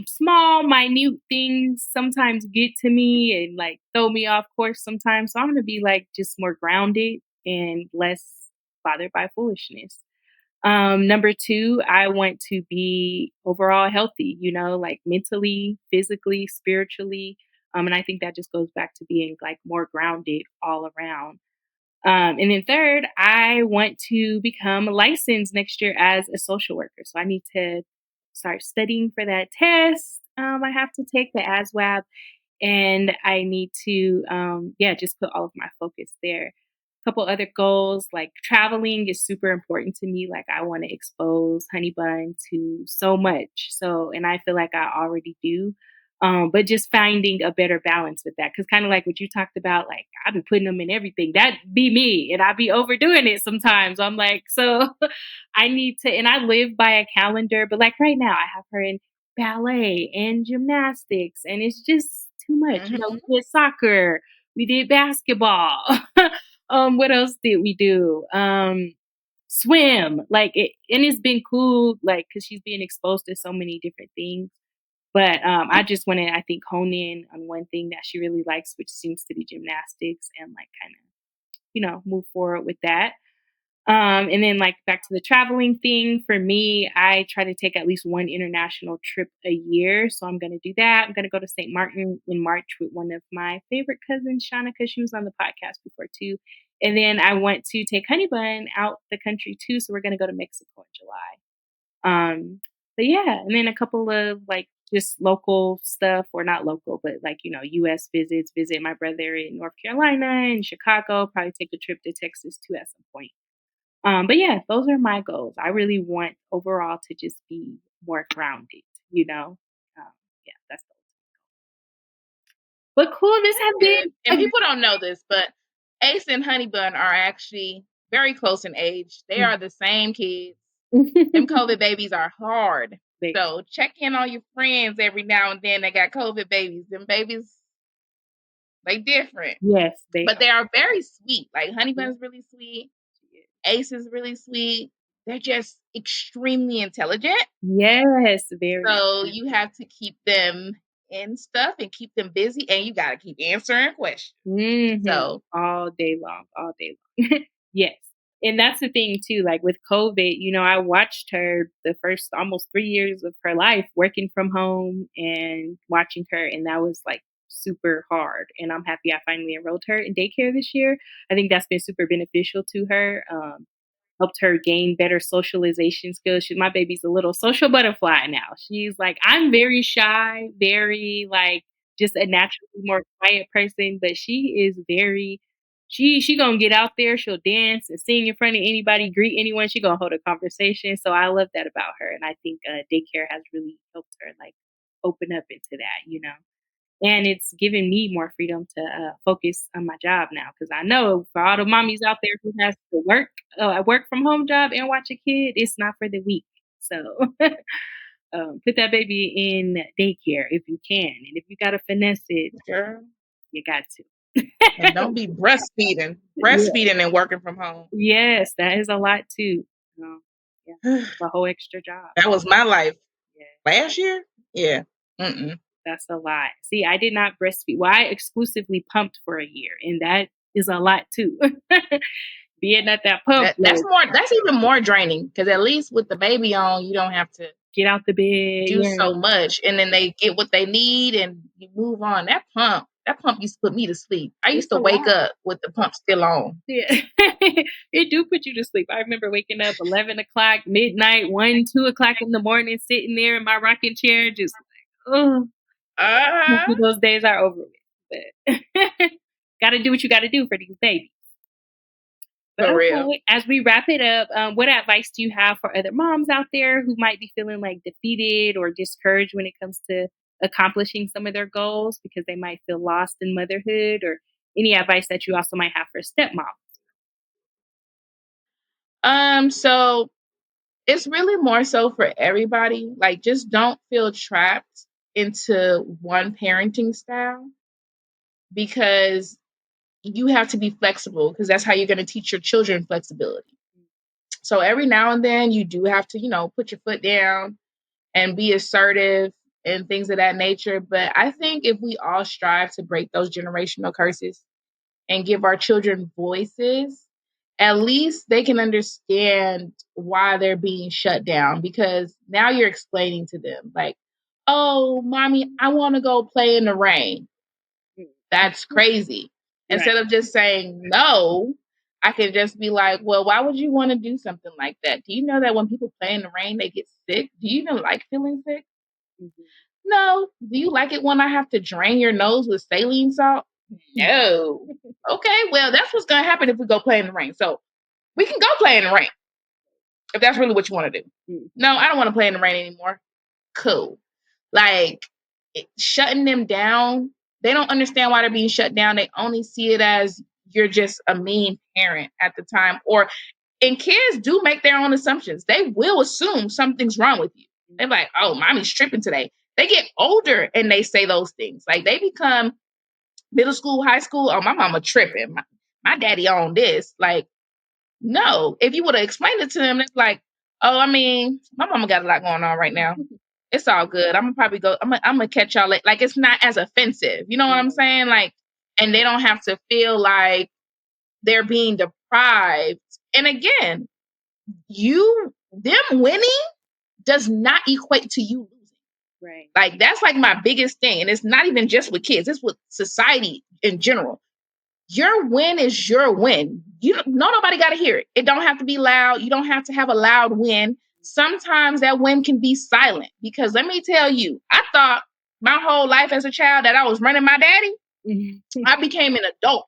small, minute things sometimes get to me and, like, throw me off course sometimes. So I'm gonna be, like, just more grounded and less bothered by foolishness. Number 2, I want to be overall healthy, like mentally, physically, spiritually. And I think that just goes back to being like more grounded all around. And then third, I want to become licensed next year as a social worker. So I need to start studying for that test. I have to take the ASWAB and I need to, yeah, just put all of my focus there. Couple other goals like traveling is super important to me. Like I want to expose Honey Bun to so much. So, and I feel like I already do. But just finding a better balance with that. Cause kind of like what you talked about, like I've been putting them in everything. That be me. And I be overdoing it sometimes. I'm like, so I need to, and I live by a calendar, but like right now I have her in ballet and gymnastics, and it's just too much. Mm-hmm. We did soccer, we did basketball. What else did we do? Swim. Like it, and it's been cool, like because she's being exposed to so many different things. But I just want to, I think, hone in on one thing that she really likes, which seems to be gymnastics, and like kind of, move forward with that. And then like back to the traveling thing, for me, I try to take at least one international trip a year. So I'm gonna do that. I'm gonna go to St. Martin in March with one of my favorite cousins, Shauna, because she was on the podcast before too. And then I want to take Honey Bun out the country too. So we're gonna go to Mexico in July. But yeah, and then a couple of like just local stuff, or not local, but like, US visits, visit my brother in North Carolina and Chicago, probably take a trip to Texas too at some point. But yeah, those are my goals. I really want overall to just be more grounded, you know? Um, yeah, that's the but cool. This has Good. been And people don't know this, but Ace and Honey Bun are actually very close in age. They are the same kids. Them COVID babies are hard. they are. So check in on your friends every now and then. They got COVID babies. Them babies, they different. Yes, they But are. they are very sweet. Like Honey Yeah, Bun is really sweet. she is. Ace is really sweet. They're just extremely intelligent. Yes, very. So you have to keep them in stuff and keep them busy, and you got to keep answering questions. So All day long, all day long. Yes. And that's the thing too, like with COVID, I watched her the first almost 3 years of her life working from home and watching her, and that was like super hard. And I'm happy I finally enrolled her in daycare this year. I think that's been super beneficial to her. Helped her gain better socialization skills. My baby's a little social butterfly now. She's like, I'm very shy, very like just a naturally more quiet person, but she is very she gonna get out there, she'll dance and sing in front of anybody, greet anyone, she gonna hold a conversation. So I love that about her. And I think daycare has really helped her like open up into that. And it's given me more freedom to focus on my job now because I know for all the mommies out there who has to work a work from home job and watch a kid, it's not for the weak. So put that baby in daycare if you can, and if you gotta finesse it, girl, you got and to. don't be breastfeeding, Yeah. breastfeeding and working from home. Yes, that is a lot too. Yeah, That a whole extra job. was my life Yeah, last year. Yeah. Mm-mm. that's a lot. See, I did not breastfeed. Well, I exclusively pumped for a year, and that is a lot too. Being at that pump, That's like, more. That's even more draining because at least with the baby on, you don't have to get out the bed. do Yeah. so much, and then they get what they need, and you move on. That pump used to put me to sleep. I It's used to a wake lot. up with the pump still on. Yeah. It do put you to sleep. I remember waking up 11 o'clock, midnight, 1, 2 o'clock in the morning, sitting there in my rocking chair, just like, oh, Uh-huh. those days are over with. But got to do what you got to do for these babies. But For real. okay, as we wrap it up, what advice do you have for other moms out there who might be feeling like defeated or discouraged when it comes to accomplishing some of their goals because they might feel lost in motherhood, or any advice that you also might have for stepmom? So it's really more so for everybody. Like, just don't feel trapped into one parenting style because you have to be flexible because that's how you're going to teach your children flexibility. So every now and then you do have to, put your foot down and be assertive and things of that nature. But I think if we all strive to break those generational curses and give our children voices, at least they can understand why they're being shut down because now you're explaining to them, like, oh, mommy, I want to go play in the rain. That's crazy. Right. Instead of just saying no, I could just be like, well, why would you want to do something like that? Do you know that when people play in the rain, they get sick? Do you even like feeling sick? Mhm. No. Do you like it when I have to drain your nose with saline salt? No. Okay, well, that's what's going to happen if we go play in the rain. So we can go play in the rain if that's really what you want to do. Mhm. No, I don't want to play in the rain anymore. Cool. Like, shutting them down, they don't understand why they're being shut down. They only see it as you're just a mean parent at the time. And kids do make their own assumptions. They will assume something's wrong with you. They're like, oh, mommy's tripping today. They get older and they say those things. Like, they become middle school, high school. Oh, my mama tripping. My daddy on this. Like, no. If you would have explained it to them, it's like, oh, I mean, my mama got a lot going on right now. It's all good. I'm gonna probably go. I'm gonna catch y'all late. Like, it's not as offensive. You know what I'm saying? Like, and they don't have to feel like they're being deprived. And again, them winning does not equate to you losing. Right. Like, that's like my biggest thing. And it's not even just with kids, it's with society in general. Your win is your win. Nobody got to hear it. It don't have to be loud. You don't have to have a loud win. Sometimes that win can be silent because let me tell you, I thought my whole life as a child that I was running my daddy. I became an adult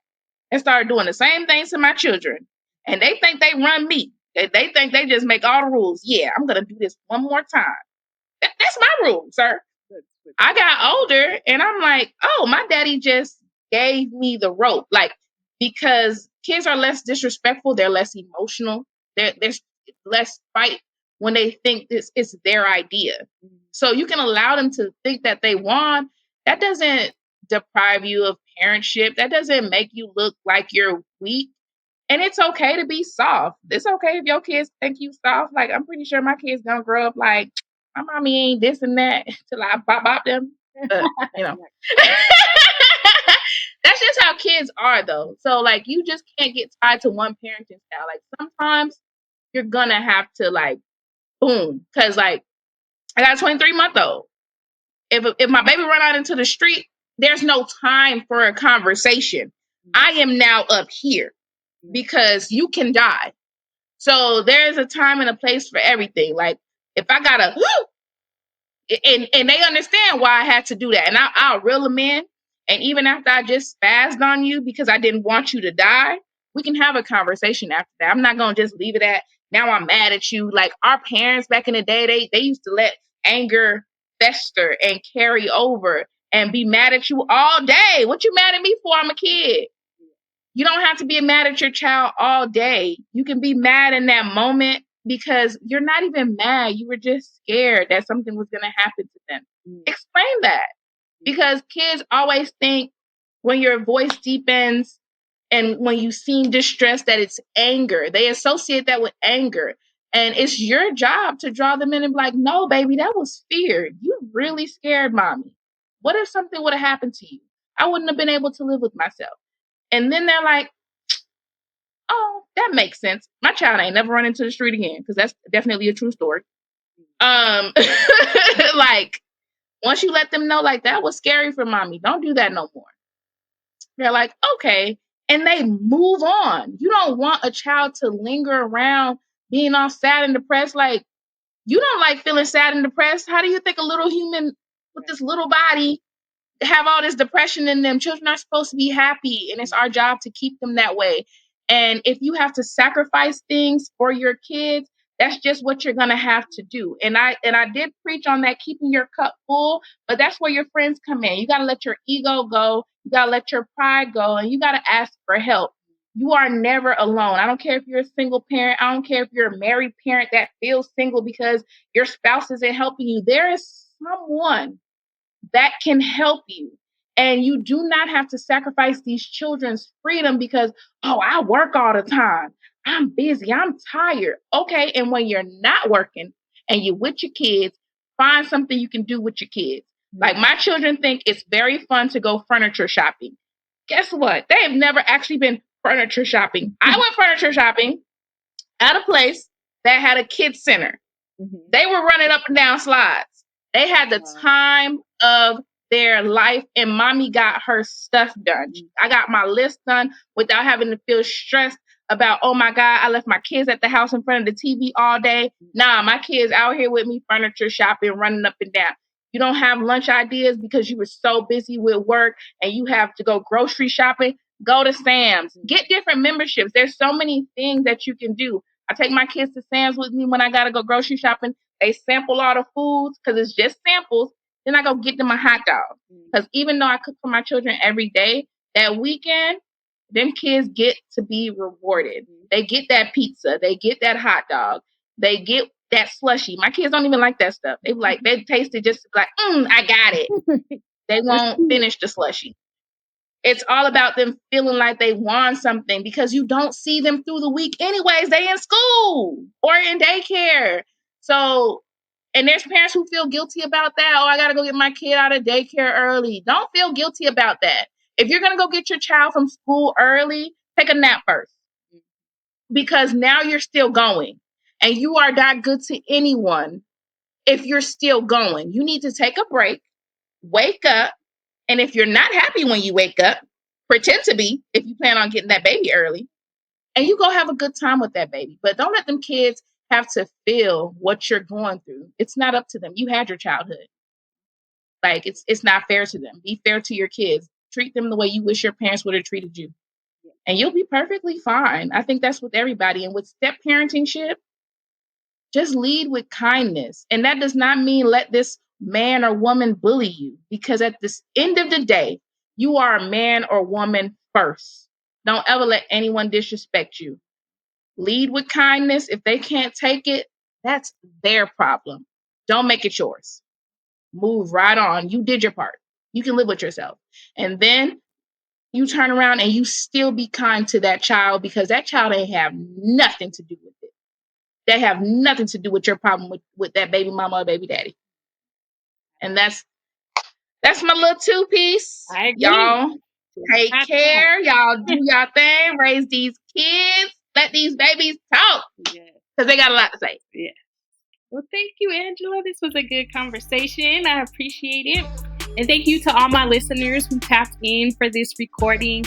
and started doing the same things to my children. And they think they run me. They think they just make all the rules. Yeah, I'm going to do this one more time. That's my rule, sir. I got older and I'm like, oh, my daddy just gave me the rope. Like, because kids are less disrespectful, they're less emotional, there's less fight when they think this is their idea. So you can allow them to think that they won. That doesn't deprive you of parentship. That doesn't make you look like you're weak. And it's okay to be soft. It's okay if your kids think you soft. Like, I'm pretty sure my kids gonna grow up like, my mommy ain't this and that till I bop them. You know. That's just how kids are though. So like, you just can't get tied to one parenting style. Like, sometimes you're gonna have to like boom. Cause like, I got a 23-month-old. If my baby run out into the street, there's no time for a conversation. I am now up here because you can die. So there's a time and a place for everything. Like, if I gotta, and they understand why I had to do that, and I'll reel them in. And even after I just spazzed on you because I didn't want you to die, we can have a conversation after that. I'm not gonna just leave it at now. I'm mad at you. Like, our parents back in the day, they used to let anger fester and carry over and be mad at you all day. What you mad at me for? I'm a kid. You don't have to be mad at your child all day. You can be mad in that moment because you're not even mad. You were just scared that something was going to happen to them. Explain that, because kids always think when your voice deepens and when you seem distressed that it's anger. They associate that with anger. And it's your job to draw them in and be like, no, baby, that was fear. You really scared mommy. What if something would have happened to you? I wouldn't have been able to live with myself. And then they're like, oh, that makes sense. My child ain't never run into the street again, because that's definitely a true story. Like, once you let them know, like, that was scary for mommy, don't do that no more. They're like, okay. And they move on. You don't want a child to linger around being all sad and depressed. Like, you don't like feeling sad and depressed. How do you think a little human with this little body have all this depression in them? Children are supposed to be happy, and it's our job to keep them that way. And if you have to sacrifice things for your kids, that's just what you're gonna have to do. And I did preach on that, keeping your cup full, but that's where your friends come in. You gotta let your ego go, you gotta let your pride go, and you gotta ask for help. You are never alone. I don't care if you're a single parent, I don't care if you're a married parent that feels single because your spouse isn't helping you. There is someone that can help you. And you do not have to sacrifice these children's freedom because, oh, I work all the time. I'm busy. I'm tired. Okay. And when you're not working and you're with your kids, find something you can do with your kids. Like, my children think it's very fun to go furniture shopping. Guess what? They have never actually been furniture shopping. I went furniture shopping at a place that had a kids center. They were running up and down slides. They had the time of their life, and mommy got her stuff done. I got my list done without having to feel stressed about, oh my God, I left my kids at the house in front of the TV all day. Nah, my kids out here with me, furniture shopping, running up and down. You don't have lunch ideas because you were so busy with work and you have to go grocery shopping. Go to Sam's. Get different memberships. There's so many things that you can do. I take my kids to Sam's with me when I gotta go grocery shopping. They sample all the foods because it's just samples. Then I go get them a hot dog. Because even though I cook for my children every day, that weekend, them kids get to be rewarded. They get that pizza. They get that hot dog. They get that slushy. My kids don't even like that stuff. They taste it just like, I got it. They won't finish the slushy. It's all about them feeling like they won something because you don't see them through the week anyways. They in school or in daycare. So, and there's parents who feel guilty about that. Oh, I got to go get my kid out of daycare early. Don't feel guilty about that. If you're going to go get your child from school early, take a nap first. Because now you're still going. And you are not good to anyone if you're still going. You need to take a break, wake up, and if you're not happy when you wake up, pretend to be if you plan on getting that baby early. And you go have a good time with that baby. But don't let them kids have to feel what you're going through. It's not up to them. You had your childhood. Like, it's not fair to them. Be fair to your kids. Treat them the way you wish your parents would have treated you. And you'll be perfectly fine. I think that's with everybody. And with step parenting ship, just lead with kindness. And that does not mean let this man or woman bully you, because at the end of the day, you are a man or woman first. Don't ever let anyone disrespect you. Lead with kindness. If they can't take it, that's their problem. Don't make it yours. Move right on. You did your part. You can live with yourself. And then you turn around and you still be kind to that child, because that child ain't have nothing to do with it. They have nothing to do with your problem with that baby mama or baby daddy. And that's my little two piece. I agree. Y'all take care. Y'all do y'all thing. Raise these kids. Let these babies talk. Because they got a lot to say. Yeah. Well, thank you, Angela. This was a good conversation. I appreciate it. And thank you to all my listeners who tapped in for this recording.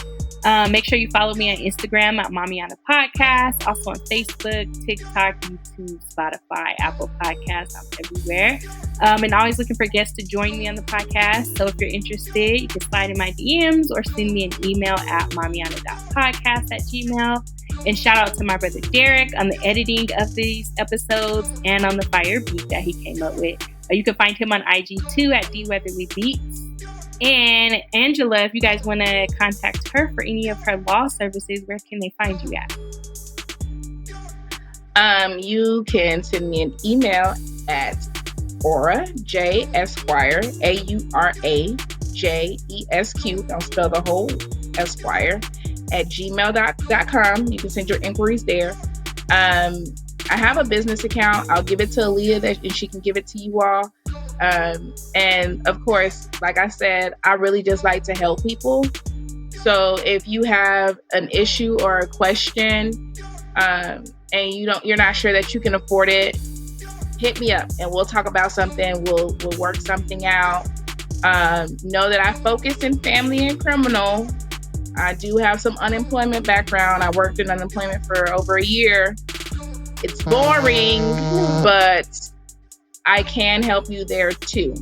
Make sure you follow me on Instagram at Mommyana Podcast. Also on Facebook, TikTok, YouTube, Spotify, Apple Podcasts. I'm everywhere. And always looking for guests to join me on the podcast. So if you're interested, you can slide in my DMs or send me an email at mommyana.podcast@gmail.com. And shout out to my brother Derek on the editing of these episodes and on the fire beat that he came up with. You can find him on IG too at dweatherlybeats. And Angela, if you guys want to contact her for any of her law services, where can they find you at? You can send me an email at Aura J Esquire, AuraJesq. Don't spell the whole Esquire, at gmail.com. You can send your inquiries there. I have a business account. I'll give it to Aaliyah and she can give it to you all. And of course, like I said, I really just like to help people. So if you have an issue or a question, and you're not sure that you can afford it, hit me up and we'll talk about something. We'll work something out. Know that I focus in family and criminal. I do have some unemployment background. I worked in unemployment for over a year. It's boring, but I can help you there too.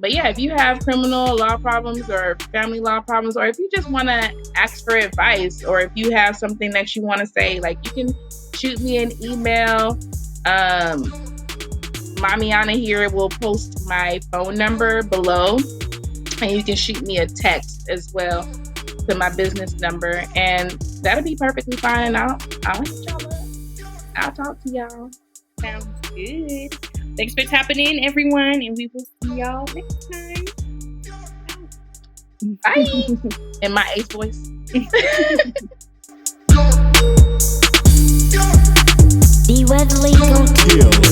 But yeah, if you have criminal law problems or family law problems, or if you just want to ask for advice, or if you have something that you want to say, like, you can shoot me an email. Mommyana here will post my phone number below, and you can shoot me a text as well to my business number, and that'll be perfectly fine. I'll hit y'all up. I'll talk to y'all. Sounds good. Thanks for tapping in, everyone, and we will see y'all next time. Bye. In my ace voice. Be legal.